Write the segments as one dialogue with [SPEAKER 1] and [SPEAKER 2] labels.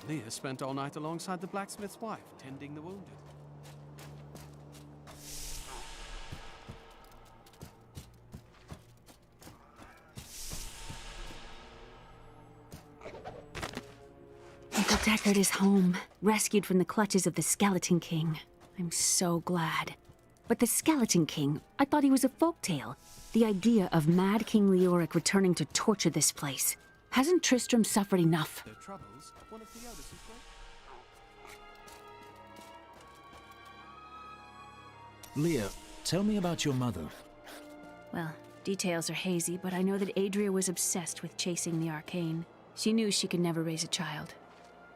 [SPEAKER 1] Leah spent all night alongside the blacksmith's wife, tending the wounded.
[SPEAKER 2] Uncle Deckard is home, rescued from the clutches of the Skeleton King. I'm so glad. But the Skeleton King, I thought he was a folktale. The idea of Mad King Leoric returning to torture this place. Hasn't Tristram suffered enough?
[SPEAKER 1] Their troubles, one of the eldest
[SPEAKER 3] Leah, tell me about your mother.
[SPEAKER 2] Well, details are hazy, but I know that Adria was obsessed with chasing the arcane. She knew she could never raise a child.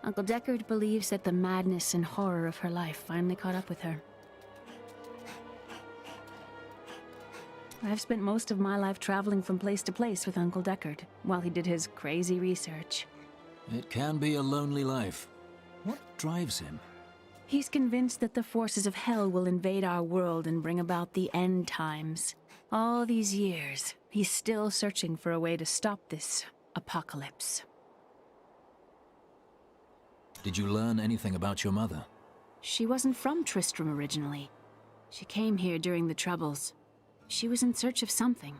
[SPEAKER 2] Uncle Deckard believes that the madness and horror of her life finally caught up with her. I've spent most of my life traveling from place to place with Uncle Deckard, while he did his crazy research.
[SPEAKER 3] It can be a lonely life. What drives him?
[SPEAKER 2] He's convinced that the forces of hell will invade our world and bring about the end times. All these years, he's still searching for a way to stop this apocalypse.
[SPEAKER 3] Did you learn anything about your mother?
[SPEAKER 2] She wasn't from Tristram originally. She came here during the Troubles. She was in search of something,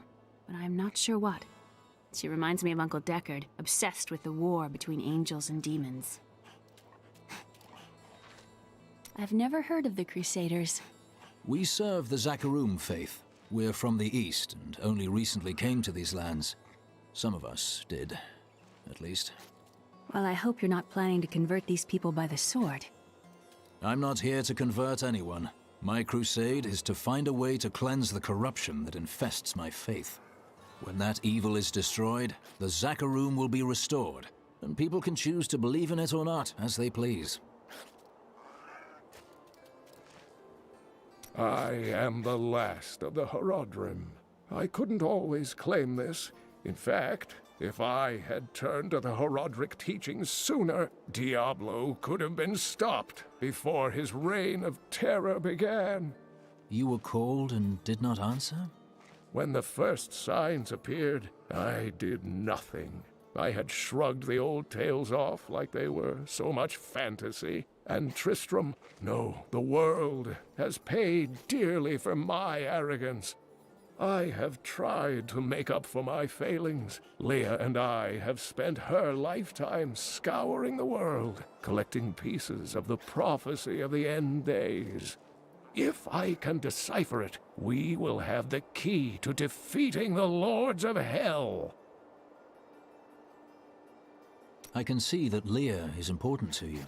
[SPEAKER 2] but I'm not sure what. She reminds me of Uncle Deckard, obsessed with the war between angels and demons. I've never heard of the Crusaders.
[SPEAKER 3] We serve the Zakarum faith. We're from the East and only recently came to these lands. Some of us did, at least.
[SPEAKER 2] Well, I hope you're not planning to convert these people by the sword.
[SPEAKER 3] I'm not here to convert anyone. My crusade is to find a way to cleanse the corruption that infests my faith. When that evil is destroyed, the Zakarum will be restored, and people can choose to believe in it or not, as they please.
[SPEAKER 4] I am the last of the Horodrim. I couldn't always claim this. In fact, if I had turned to the Horodric teachings sooner, Diablo could have been stopped before his reign of terror began.
[SPEAKER 3] You were called and did not answer?
[SPEAKER 4] When the first signs appeared, I did nothing. I had shrugged the old tales off like they were so much fantasy. And Tristram, no, the world, has paid dearly for my arrogance. I have tried to make up for my failings. Leah and I have spent her lifetime scouring the world, collecting pieces of the prophecy of the end days. If I can decipher it, we will have the key to defeating the lords of hell.
[SPEAKER 3] I can see that Leah is important to you.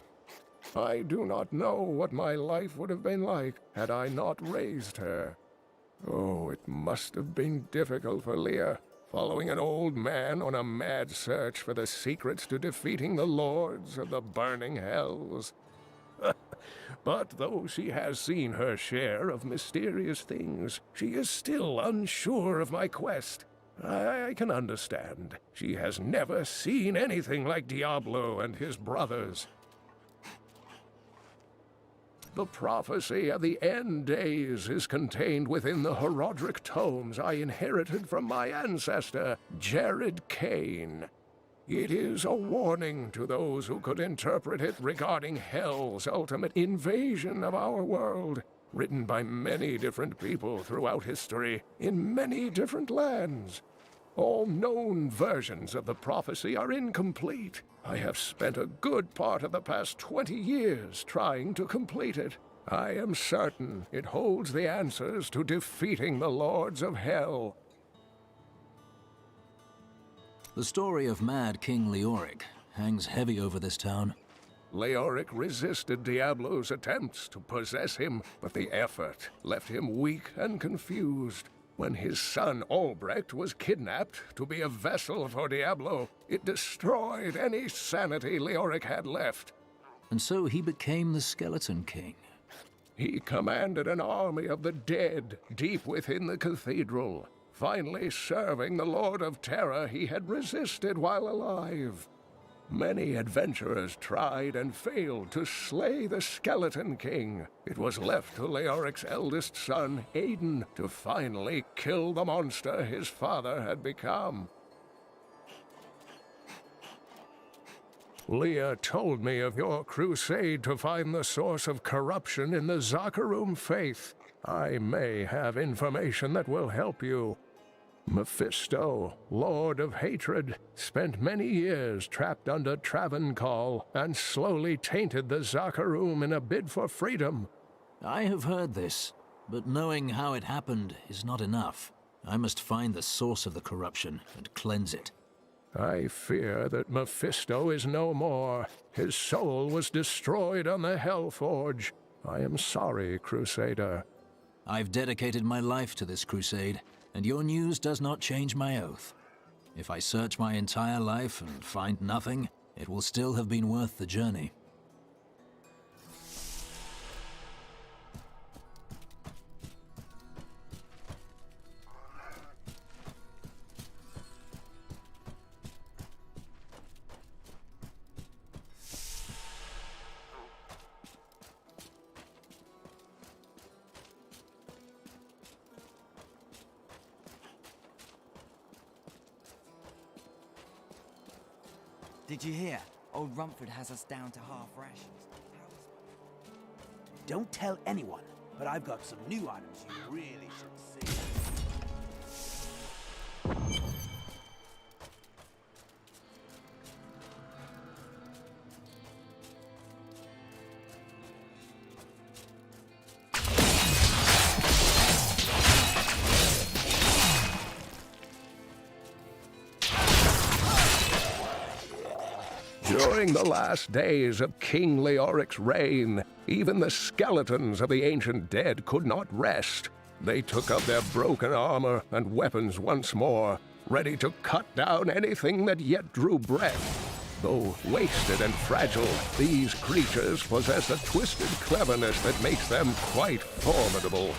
[SPEAKER 4] I do not know what my life would have been like had I not raised her. Oh, it must have been difficult for Leah, following an old man on a mad search for the secrets to defeating the lords of the burning hells. But though she has seen her share of mysterious things, she is still unsure of my quest. I can understand. She has never seen anything like Diablo and his brothers. The prophecy of the end days is contained within the Horodric tomes I inherited from my ancestor, Jared Kane. It is a warning to those who could interpret it regarding Hell's ultimate invasion of our world, written by many different people throughout history, in many different lands. All known versions of the prophecy are incomplete. I have spent a good part of the past 20 years trying to complete it. I am certain it holds the answers to defeating the lords of hell.
[SPEAKER 3] The story of Mad King Leoric hangs heavy over this town.
[SPEAKER 4] Leoric resisted Diablo's attempts to possess him, but the effort left him weak and confused. When his son Albrecht was kidnapped to be a vessel for Diablo, it destroyed any sanity Leoric had left.
[SPEAKER 3] And so he became the Skeleton King.
[SPEAKER 4] He commanded an army of the dead deep within the cathedral, finally serving the Lord of Terror he had resisted while alive. Many adventurers tried and failed to slay the Skeleton King. It was left to Leoric's eldest son, Aiden, to finally kill the monster his father had become. Leah told me of your crusade to find the source of corruption in the Zakharum faith. I may have information that will help you. Mephisto, Lord of Hatred, spent many years trapped under Travancore and slowly tainted the Zakharum in a bid for freedom.
[SPEAKER 3] I have heard this, but knowing how it happened is not enough. I must find the source of the corruption and cleanse it.
[SPEAKER 4] I fear that Mephisto is no more. His soul was destroyed on the Hellforge. I am sorry, Crusader.
[SPEAKER 3] I've dedicated my life to this crusade, and your news does not change my oath. If I search my entire life and find nothing, it will still have been worth the journey.
[SPEAKER 5] Did you hear? Old Rumford has us down to half rations.
[SPEAKER 6] Don't tell anyone, but I've got some new items you really should see.
[SPEAKER 4] During the last days of King Leoric's reign, even the skeletons of the ancient dead could not rest. They took up their broken armor and weapons once more, ready to cut down anything that yet drew breath. Though wasted and fragile, these creatures possess a twisted cleverness that makes them quite formidable.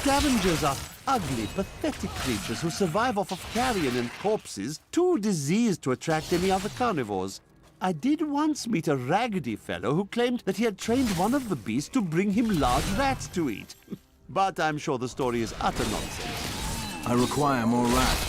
[SPEAKER 6] Scavengers are ugly, pathetic creatures who survive off of carrion and corpses, too diseased to attract any other carnivores. I did once meet a raggedy fellow who claimed that he had trained one of the beasts to bring him large rats to eat. But I'm sure the story is utter nonsense.
[SPEAKER 3] I require more rats.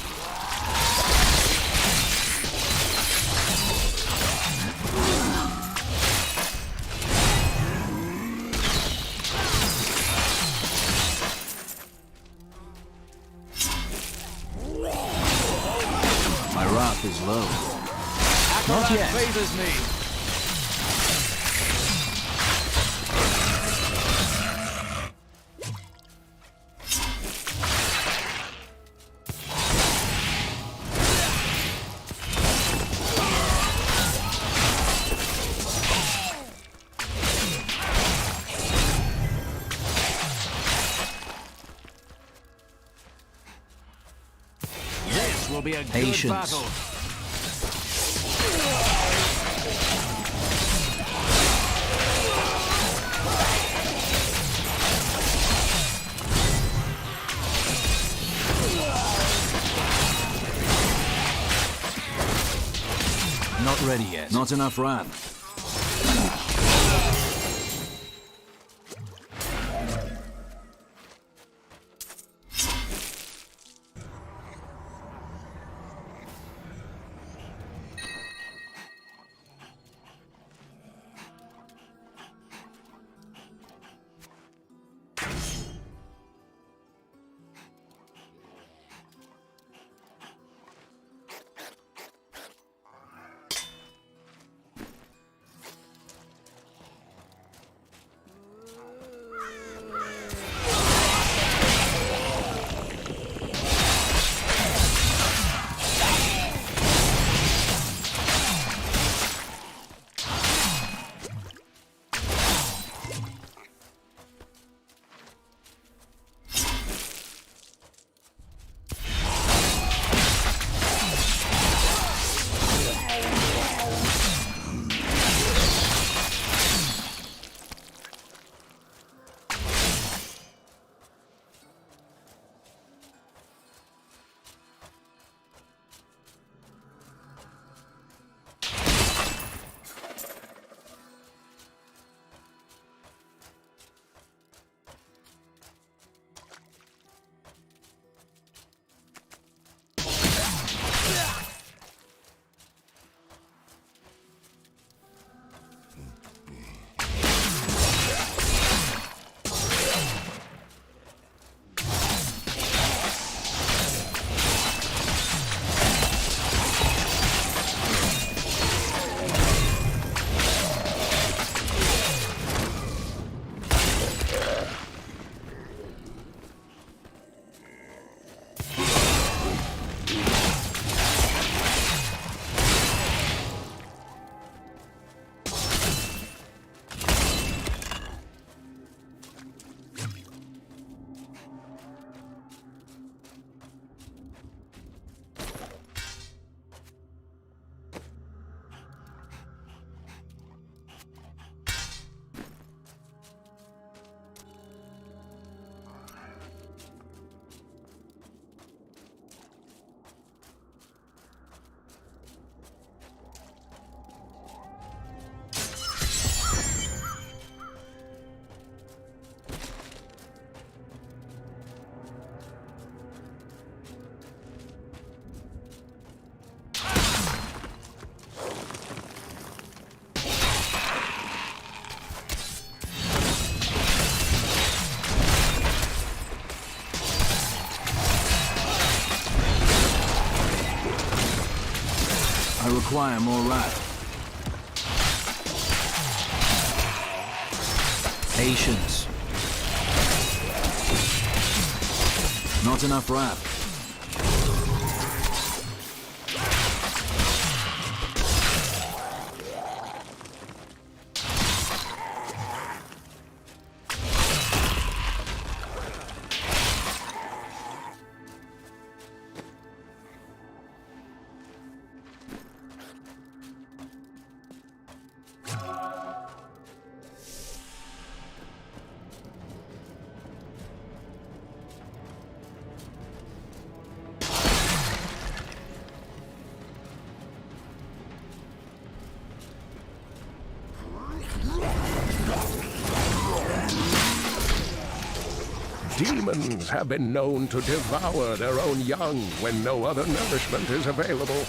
[SPEAKER 3] My wrath is low. Not yet.
[SPEAKER 1] Favors me. This will be a
[SPEAKER 3] Patience.
[SPEAKER 1] good battle.
[SPEAKER 3] Not ready yet. Not enough rat. require more wrath. Patience. Not enough wrath.
[SPEAKER 4] Demons have been known to devour their own young when no other nourishment is available.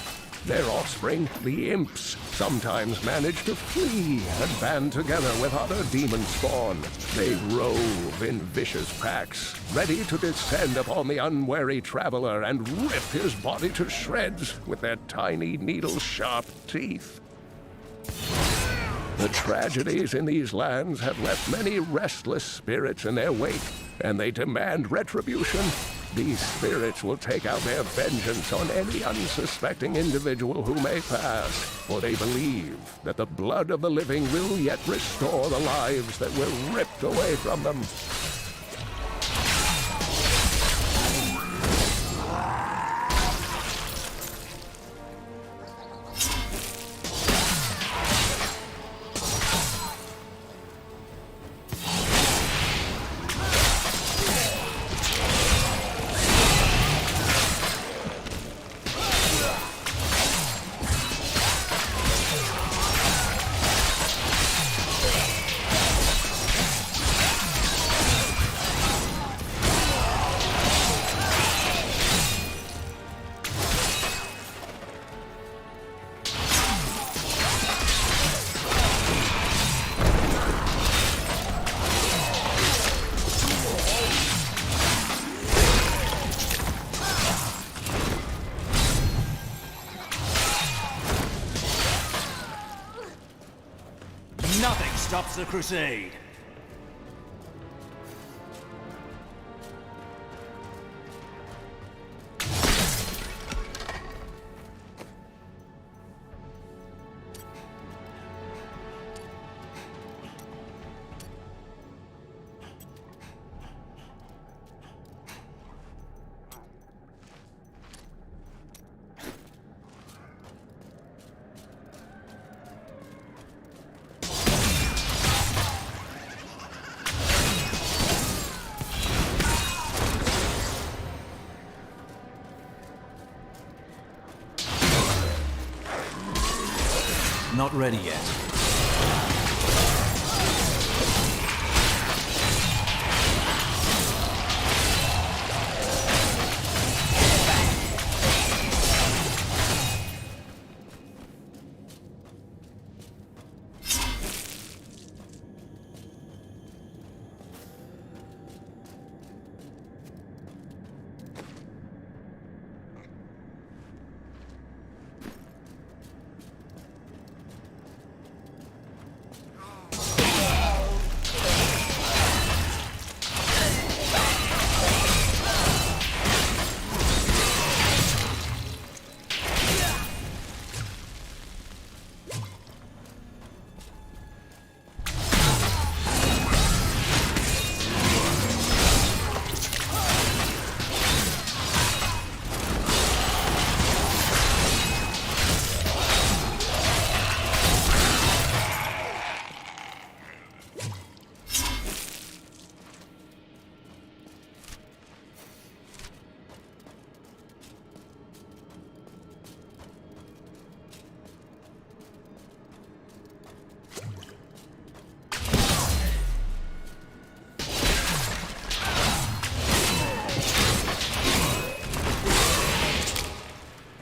[SPEAKER 4] Their offspring, the imps, sometimes manage to flee and band together with other demon spawn. They rove in vicious packs, ready to descend upon the unwary traveler and rip his body to shreds with their tiny needle-sharp teeth. The tragedies in these lands have left many restless spirits in their wake, and they demand retribution. These spirits will take out their vengeance on any unsuspecting individual who may pass, for they believe that the blood of the living will yet restore the lives that were ripped away from them.
[SPEAKER 7] Nothing stops the Crusade!
[SPEAKER 3] Not ready yet.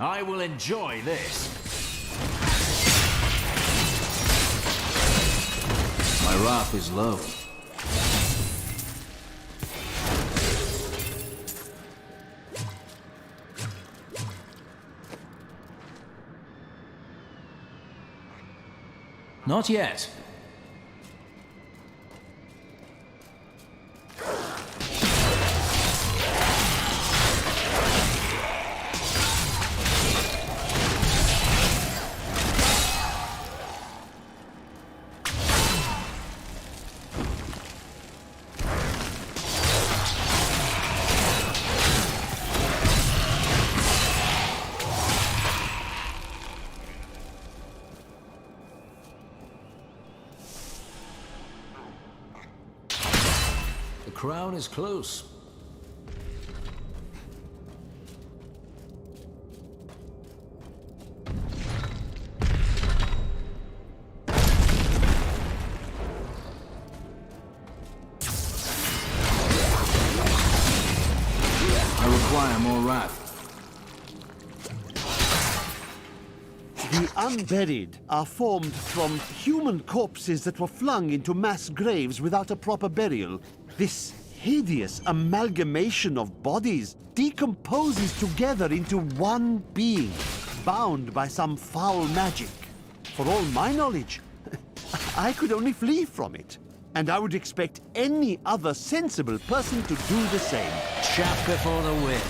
[SPEAKER 7] I will enjoy this.
[SPEAKER 3] My wrath is low. Not yet. The crown is close. I require more wrath.
[SPEAKER 6] The unburied are formed from human corpses that were flung into mass graves without a proper burial. This hideous amalgamation of bodies decomposes together into one being, bound by some foul magic. For all my knowledge, I could only flee from it. And I would expect any other sensible person to do the same.
[SPEAKER 3] Chaff before the wind.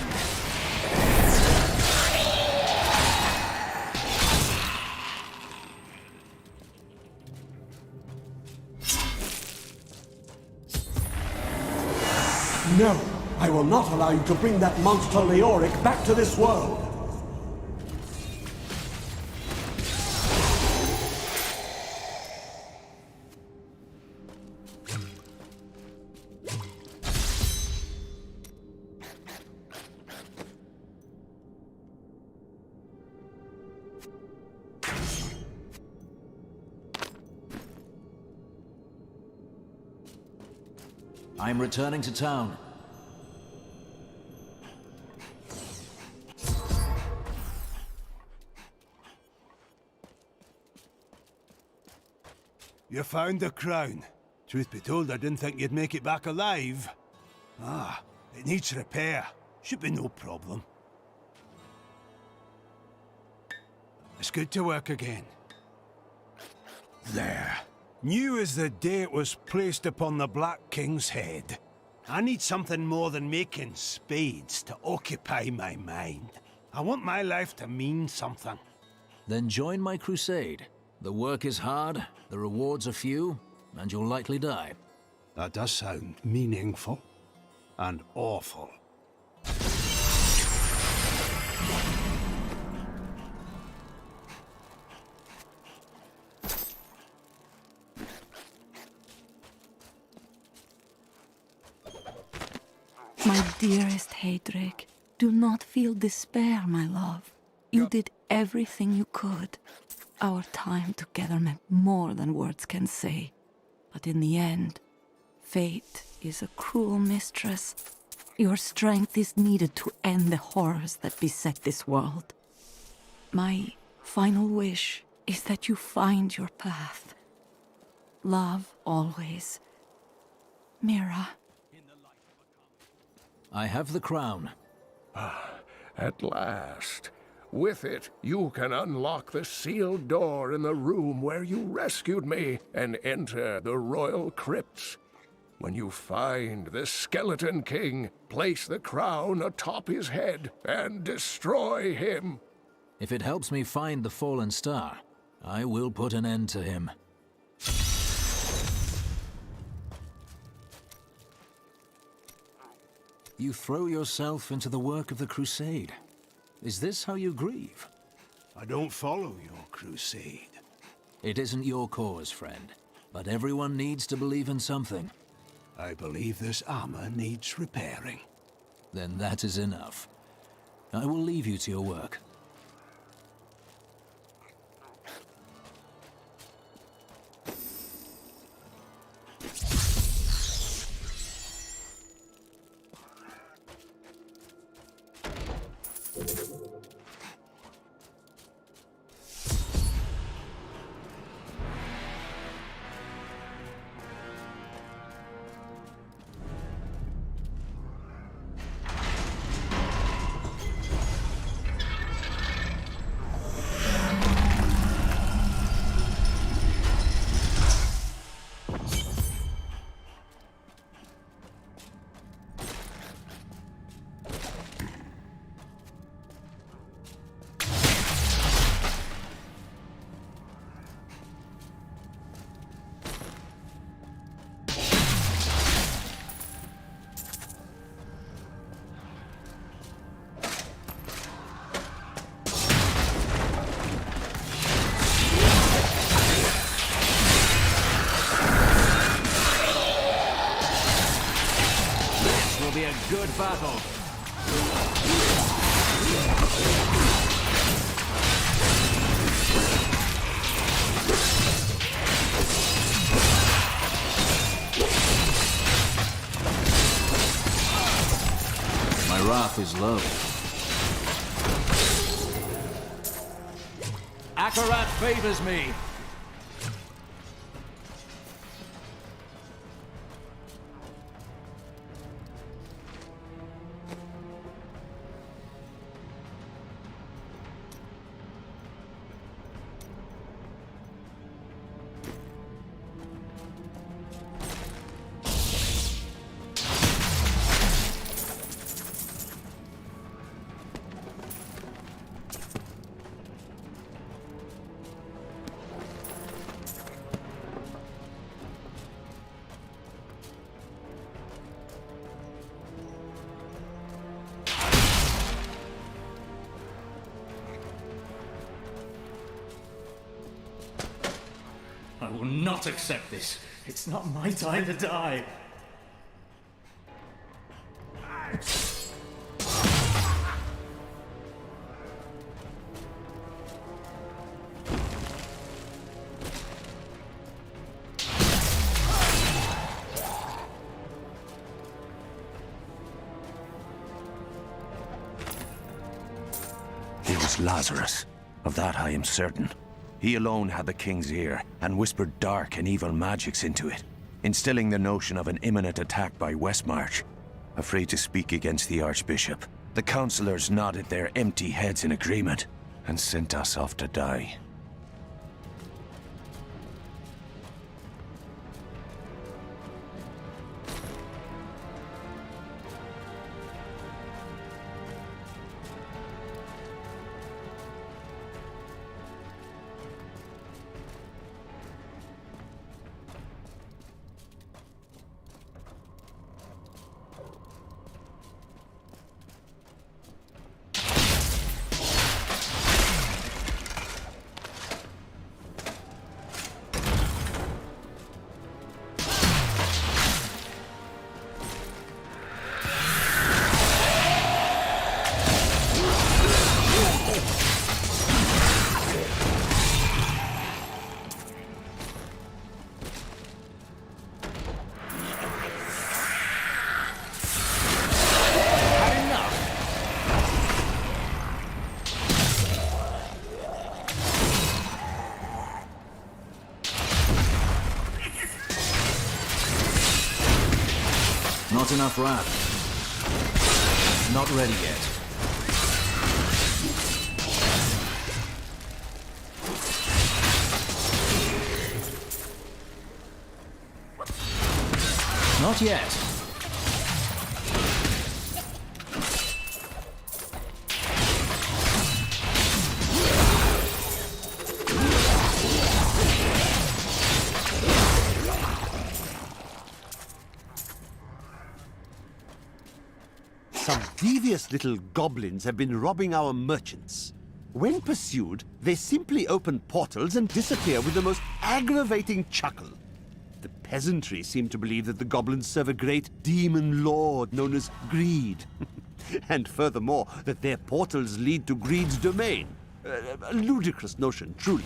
[SPEAKER 8] No, I will not allow you to bring that monster Leoric back to this world.
[SPEAKER 3] I'm returning to town.
[SPEAKER 9] You found the crown. Truth be told, I didn't think you'd make it back alive. Ah, it needs repair. Should be no problem. It's good to work again. There. New as the day it was placed upon the Black King's head. I need something more than making spades to occupy my mind. I want my life to mean something.
[SPEAKER 3] Then join my crusade. The work is hard, the rewards are few, and you'll likely die.
[SPEAKER 9] That does sound meaningful and awful.
[SPEAKER 10] My dearest Heydrich, do not feel despair, my love. You did everything you could. Our time together meant more than words can say. But in the end, fate is a cruel mistress. Your strength is needed to end the horrors that beset this world. My final wish is that you find your path. Love always. Mira.
[SPEAKER 3] I have the crown.
[SPEAKER 4] At last. With it, you can unlock the sealed door in the room where you rescued me and enter the royal crypts. When you find the Skeleton King, place the crown atop his head and destroy him.
[SPEAKER 3] If it helps me find the fallen star, I will put an end to him. You throw yourself into the work of the crusade. Is this how you grieve?
[SPEAKER 9] I don't follow your crusade.
[SPEAKER 3] It isn't your cause, friend. But everyone needs to believe in something.
[SPEAKER 9] I believe this armor needs repairing.
[SPEAKER 3] Then that is enough. I will leave you to your work.
[SPEAKER 7] will be a good battle.
[SPEAKER 3] My wrath is low.
[SPEAKER 7] Akarat favors me. I will not accept this. It's not my time to die.
[SPEAKER 11] It was Lazarus. Of that I am certain. He alone had the king's ear, and whispered dark and evil magics into it, instilling the notion of an imminent attack by Westmarch. Afraid to speak against the Archbishop, the councillors nodded their empty heads in agreement, and sent us off to die.
[SPEAKER 3] Not enough wrath. Not ready yet. Not yet.
[SPEAKER 6] Some devious little goblins have been robbing our merchants. When pursued, they simply open portals and disappear with the most aggravating chuckle. The peasantry seem to believe that the goblins serve a great demon lord known as Greed. And furthermore, that their portals lead to Greed's domain. A ludicrous notion, truly.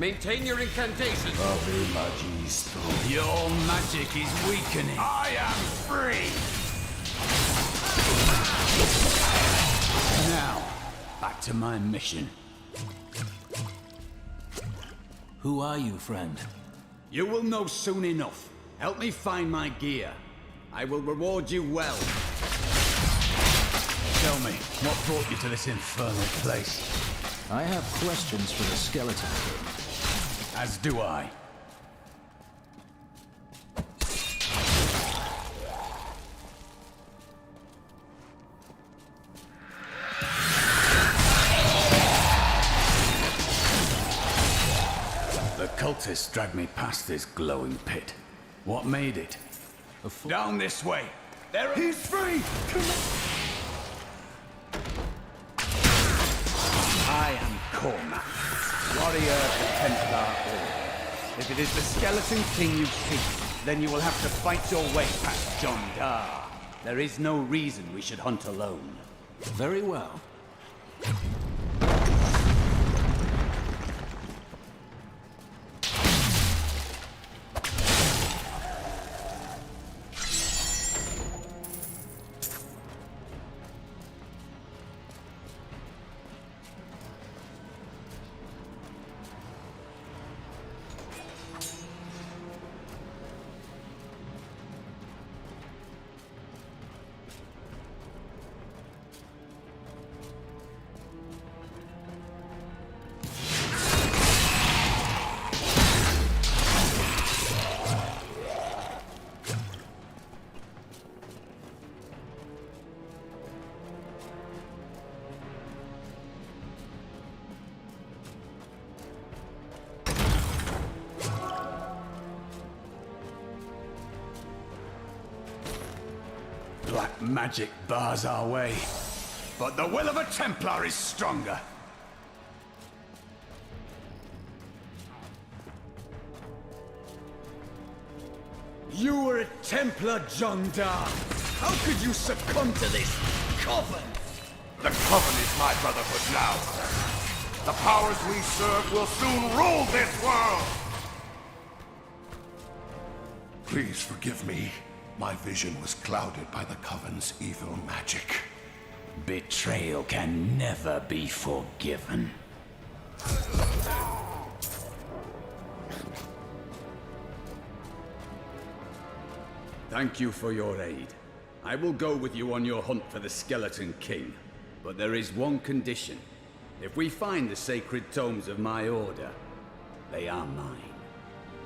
[SPEAKER 12] Maintain your incantations.
[SPEAKER 7] Your magic is weakening.
[SPEAKER 12] I am free!
[SPEAKER 7] Now, back to my mission.
[SPEAKER 3] Who are you, friend?
[SPEAKER 7] You will know soon enough. Help me find my gear. I will reward you well. Tell me, what brought you to this infernal place?
[SPEAKER 3] I have questions for the Skeleton King.
[SPEAKER 7] As do I. The cultists dragged me past this glowing pit. What made it? Down this way. He's free! I am Cormac, warrior of the Templar Order. If it is the Skeleton King you seek, then you will have to fight your way past John Dar. There is no reason we should hunt alone.
[SPEAKER 3] Very well.
[SPEAKER 7] Black magic bars our way, but the will of a Templar is stronger. You were a Templar, John Dar. How could you succumb to this coven?
[SPEAKER 12] The Coven is my brotherhood now. The powers we serve will soon rule this world! Please forgive me. My vision was clouded by the Coven's evil magic.
[SPEAKER 7] Betrayal can never be forgiven. Thank you for your aid. I will go with you on your hunt for the Skeleton King. But there is one condition. If we find the sacred tomes of my order, they are mine.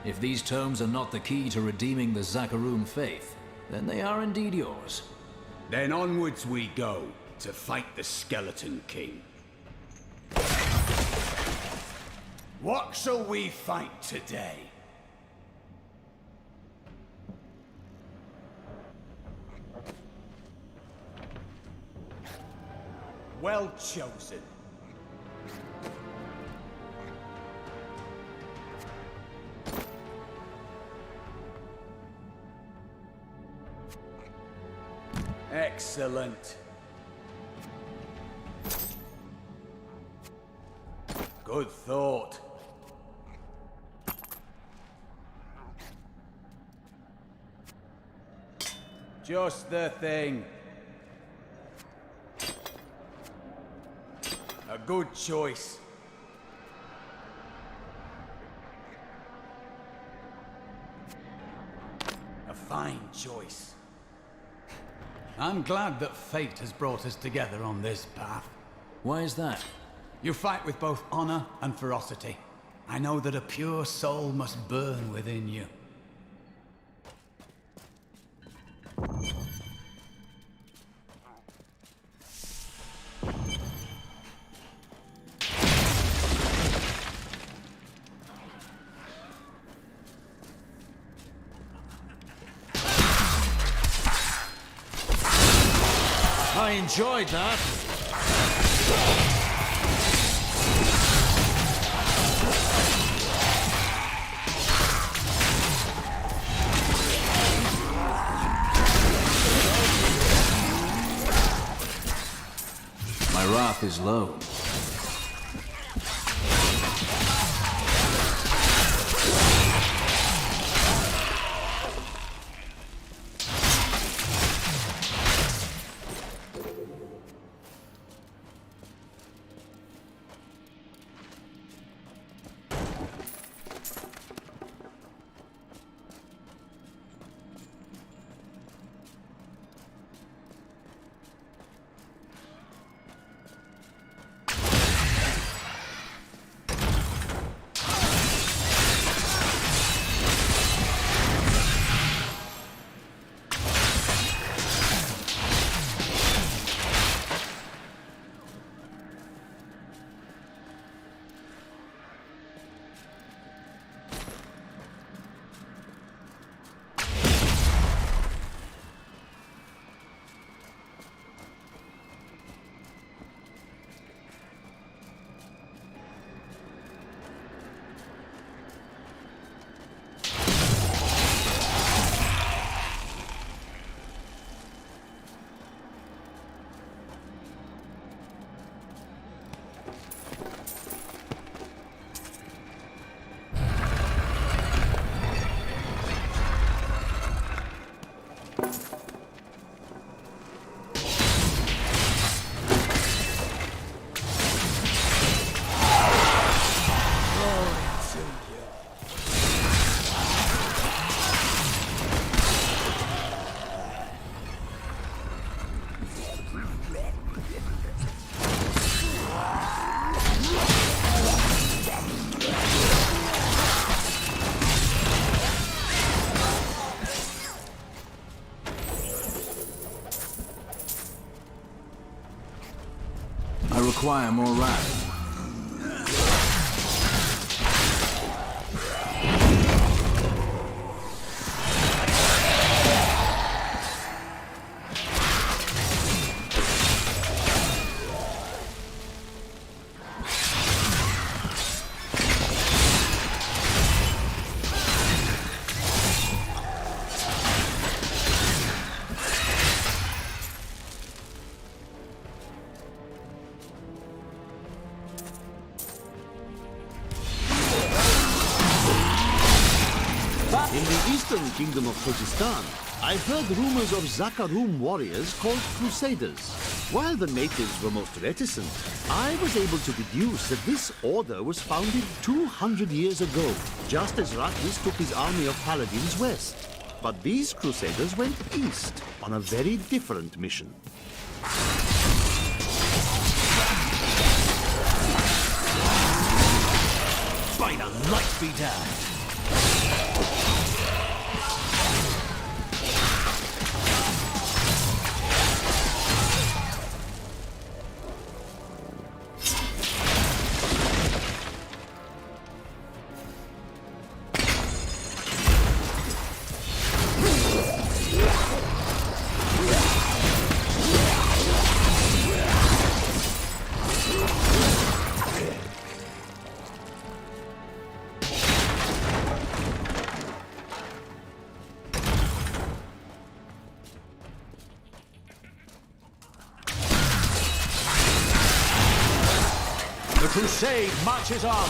[SPEAKER 3] If these tomes are not the key to redeeming the Zakarum faith, then they are indeed yours.
[SPEAKER 7] Then onwards we go to fight the Skeleton King. What shall we fight today? Well chosen. Excellent. Good thought. Just the thing. A good choice. A fine choice. I'm glad that fate has brought us together on this path.
[SPEAKER 3] Why is that?
[SPEAKER 7] You fight with both honor and ferocity. I know that a pure soul must burn within you.
[SPEAKER 3] I enjoyed that. My wrath is low. require more wrath.
[SPEAKER 6] In the eastern kingdom of Kyrgyzstan, I've heard rumors of Zakharum warriors called Crusaders. While the natives were most reticent, I was able to deduce that this order was founded 200 years ago, just as Rakis took his army of paladins west. But these Crusaders went east on a very different mission.
[SPEAKER 3] By the light be damned! The crusade marches on!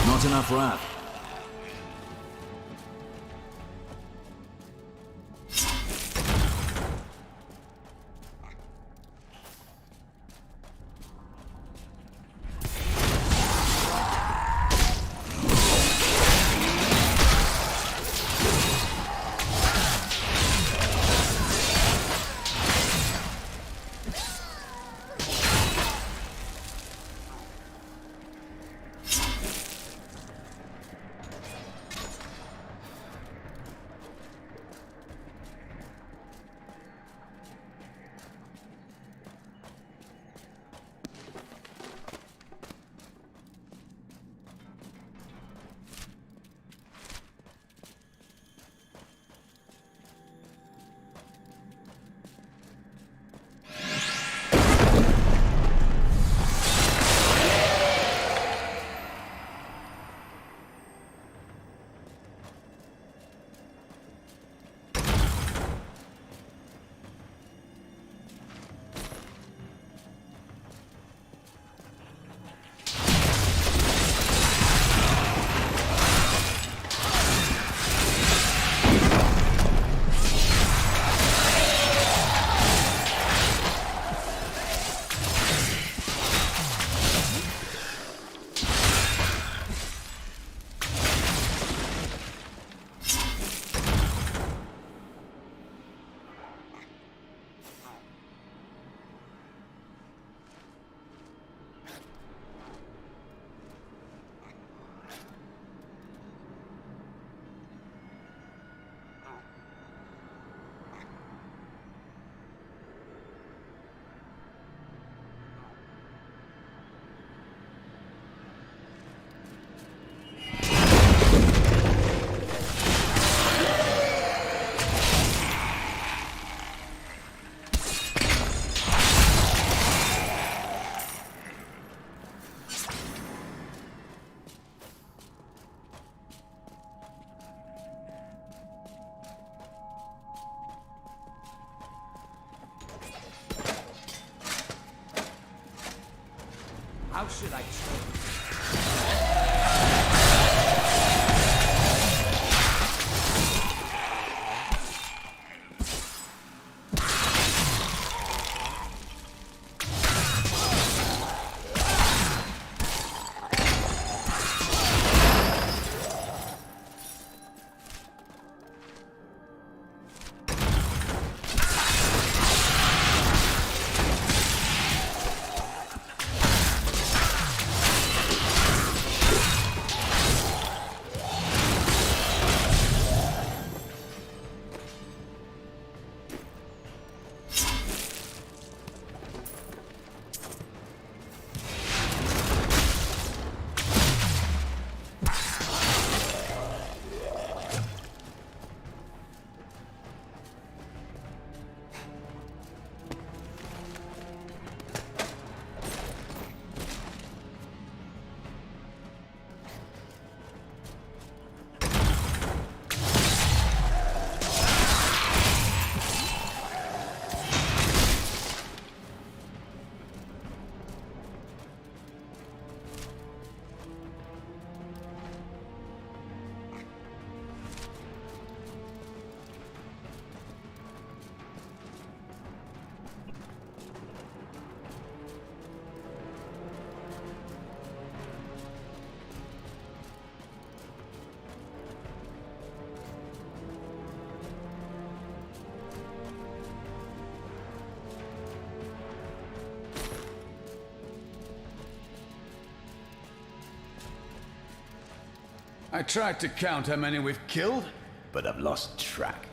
[SPEAKER 3] Not enough wrath.
[SPEAKER 5] How should I choose?
[SPEAKER 7] I tried to count how many we've killed, but I've lost track.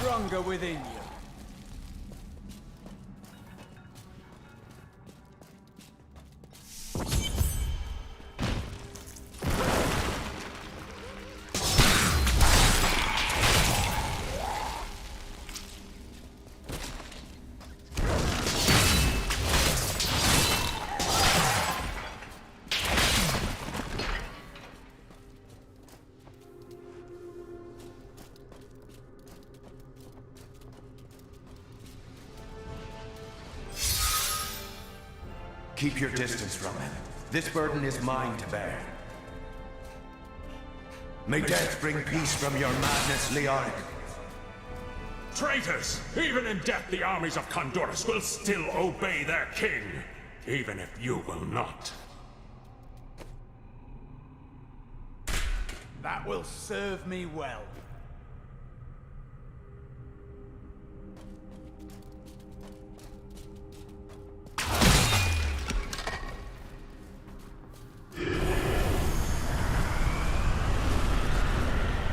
[SPEAKER 7] Stronger within you.
[SPEAKER 11] Keep your distance from him. This burden is mine to bear. May death bring peace from your madness, Leoric.
[SPEAKER 13] Traitors! Even in death, the armies of Condorus will still obey their king, even if you will not.
[SPEAKER 7] That will serve me well.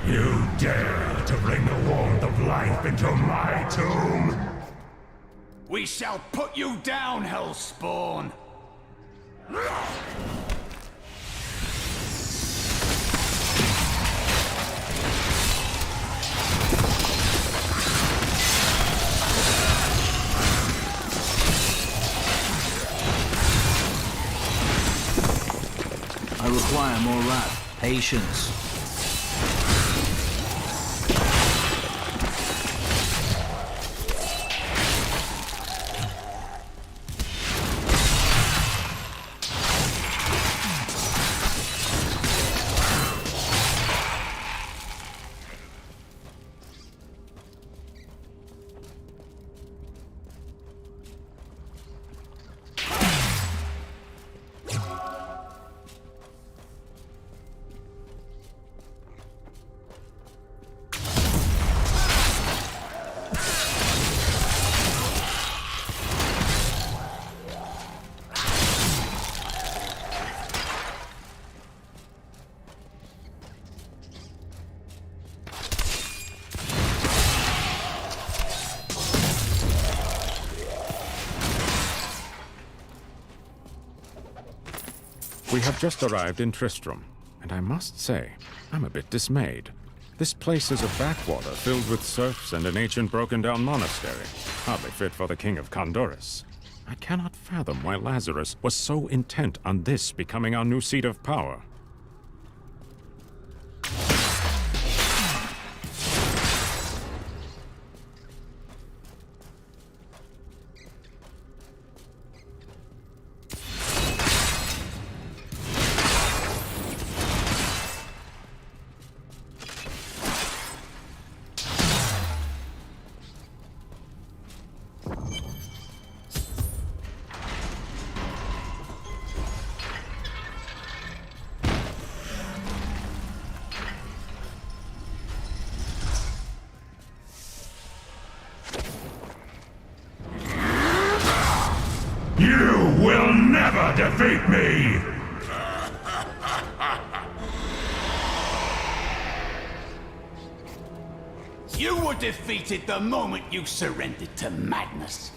[SPEAKER 13] You dare to bring the warmth of life into my tomb?
[SPEAKER 7] We shall put you down, Hellspawn!
[SPEAKER 3] I require more wrath, patience.
[SPEAKER 13] We have just arrived in Tristram, and I must say, I'm a bit dismayed. This place is a backwater filled with serfs and an ancient broken-down monastery, hardly fit for the King of Condorus. I cannot fathom why Lazarus was so intent on this becoming our new seat of power. You will never defeat me!
[SPEAKER 7] You were defeated the moment you surrendered to madness.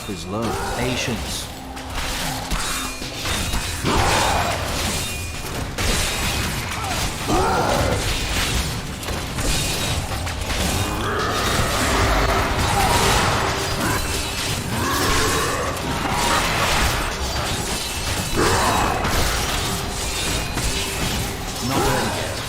[SPEAKER 3] Is low. Patience. Not ready yet.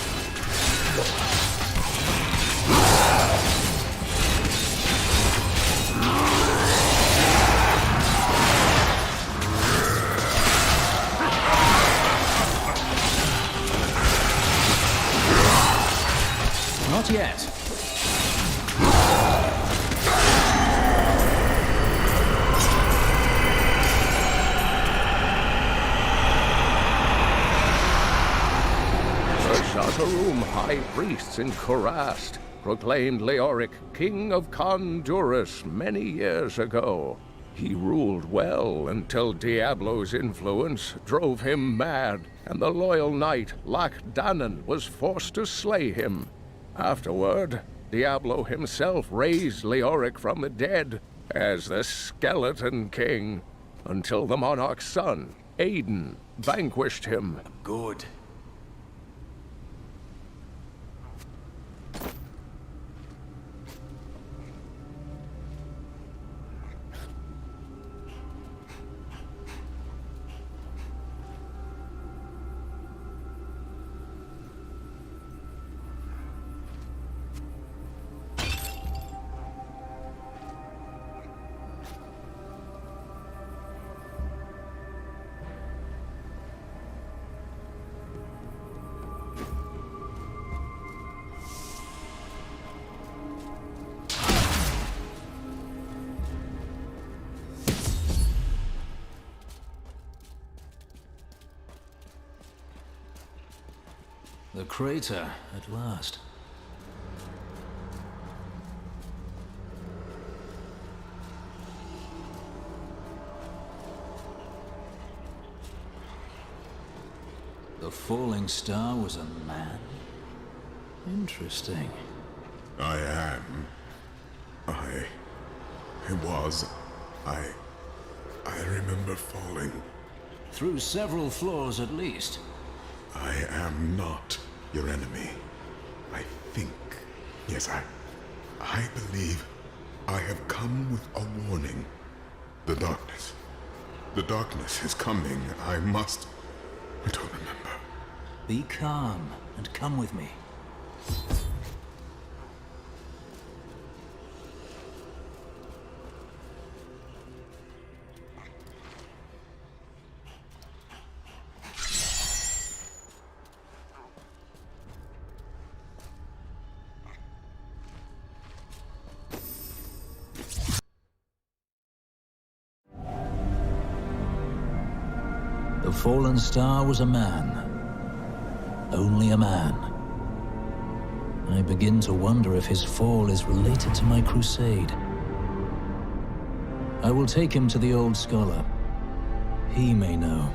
[SPEAKER 3] Not yet.
[SPEAKER 4] The Shataroom high priests in Kurast proclaimed Leoric king of Kondurus many years ago. He ruled well until Diablo's influence drove him mad, and the loyal knight Lac-Danan was forced to slay him. Afterward, Diablo himself raised Leoric from the dead as the Skeleton King, until the monarch's son, Aiden, vanquished him.
[SPEAKER 5] Good.
[SPEAKER 3] The crater, at last. The falling star was a man? Interesting.
[SPEAKER 12] I remember falling.
[SPEAKER 3] Through several floors at least.
[SPEAKER 12] I am not your enemy. I think. Yes, I believe I have come with a warning. The darkness. The darkness is coming. I don't remember.
[SPEAKER 3] Be calm and come with me. The fallen star was a man. Only a man. I begin to wonder if his fall is related to my crusade. I will take him to the old scholar. He may know.